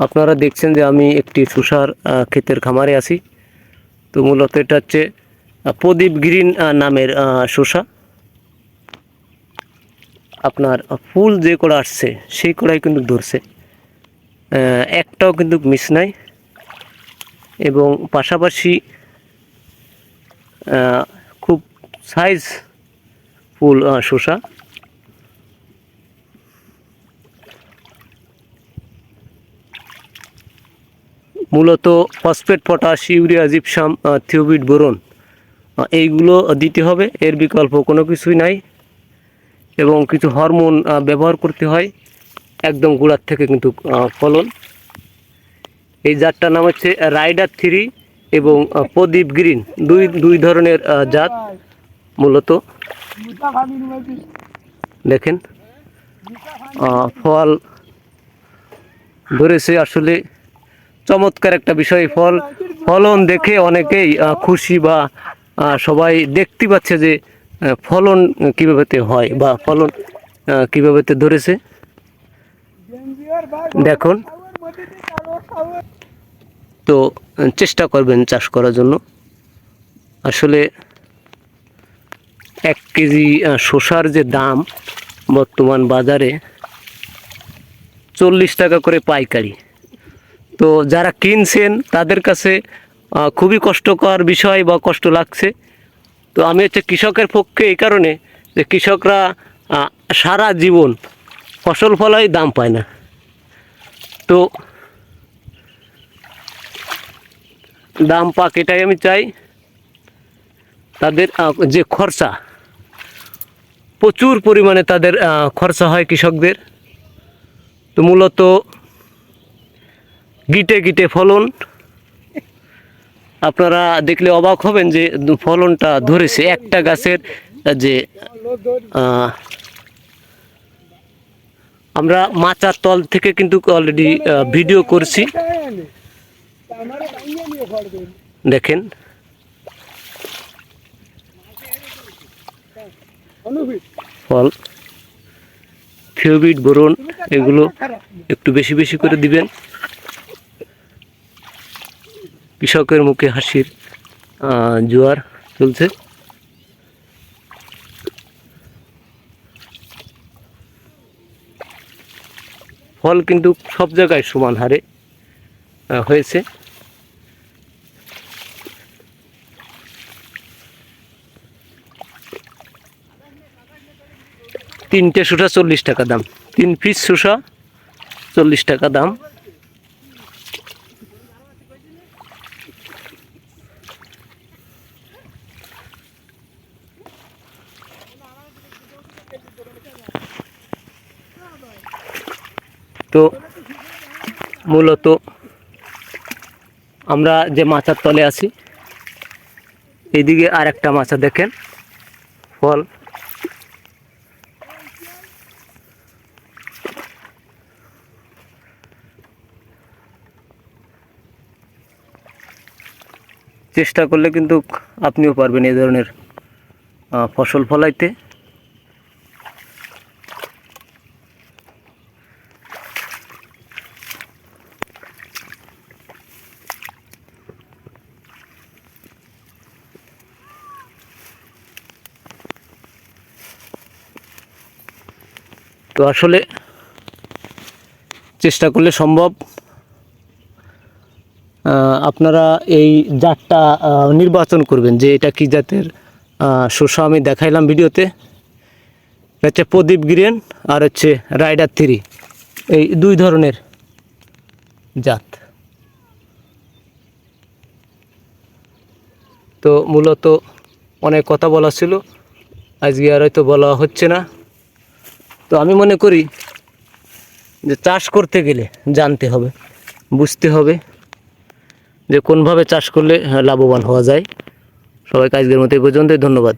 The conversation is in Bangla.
আপনারা দেখছেন যে আমি একটি শসার ক্ষেতের খামারে আছি। তো মূলত এটা হচ্ছে প্রদীপ গ্রিন নামের শসা। আপনার ফুল যে কড়া আসছে সেই কড়াই কিন্তু ধরছে, একটাও কিন্তু মিস নাই। এবং পাশাপাশি খুব সাইজ ফুল শসা। মূলত ফসফেট, পটাশ, ইউরিয়া, জিপসাম, থিওবিট, বোরন এইগুলো দিতে হবে, এর বিকল্প কোনো কিছুই নাই। এবং কিছু হরমোন ব্যবহার করতে হয় একদম গোড়ার থেকে কিন্তু ফলন। এই জাতটার নাম হচ্ছে রাইডার 3 এবং প্রদীপ গ্রিন, দুই ধরনের জাত। মূলত দেখেন ফল ধরেছে, আসলে চমৎকার একটা বিষয়। ফলন দেখে অনেকেই খুশি, বা সবাই দেখতে পাচ্ছে যে ফলন কীভাবে হয় বা ফলন কীভাবে ধরেছে। দেখুন, তো চেষ্টা করবেন চাষ করার জন্য। আসলে 1 কেজি শসার যে দাম বর্তমান বাজারে 40 টাকা করে পাইকারি। তো যারা কিনছেন তাদের কাছে খুবই কষ্টকর বিষয় বা কষ্ট লাগছে। তো আমি হচ্ছে কৃষকের পক্ষে এই কারণে যে কৃষকরা সারা জীবন ফসল ফলাই দাম পায় না। তো দাম পাক, এটাই আমি চাই। তাদের যে খরচা, প্রচুর পরিমাণে তাদের খরচা হয় কৃষকদের। তো মূলত গিটে গিটে ফলন, আপনারা দেখলে অবাক হবেন যে ফলনটা ধরেছে একটা গাছের। যে আমরা মাচার তল থেকে কিন্তু অলরেডি ভিডিও করছি, দেখেন। ফল, থিওবিট, বোরন এগুলো একটু বেশি বেশি করে দিবেন। কৃষকের মুখে হাসির জোয়ার চলছে। ফল কিন্তু সব জায়গায় সমান হারে হয়েছে। তিনটে শসা 40 টাকা দাম, 3 পিস শসা 40 টাকা দাম। তো মূলত আমরা যে মাচার তলে আছি, এইদিকে আর একটা মাচা দেখেন ফল। চেষ্টা করলে কিন্তু আপনিও পারবেন এই ধরনের ফসল ফলাইতে। তো আসলে চেষ্টা করলে সম্ভব। আপনারা এই জাতটা নির্বাচন করবেন যে এটা কি জাতের শসা। আমি দেখাইলাম ভিডিওতে, হচ্ছে প্রদীপ গ্রিন আর হচ্ছে রাইডার 3, এই 2 ধরনের জাত। তো মূলত অনেক কথা বলা ছিল, আজকে আর হয়তো বলা হচ্ছে না। তো আমি মনে করি যে চাষ করতে গেলে জানতে হবে, বুঝতে হবে যে কোনভাবে চাষ করলে লাভবান হওয়া যায়। সবাইকে আজকের মতো এই পর্যন্তই, ধন্যবাদ।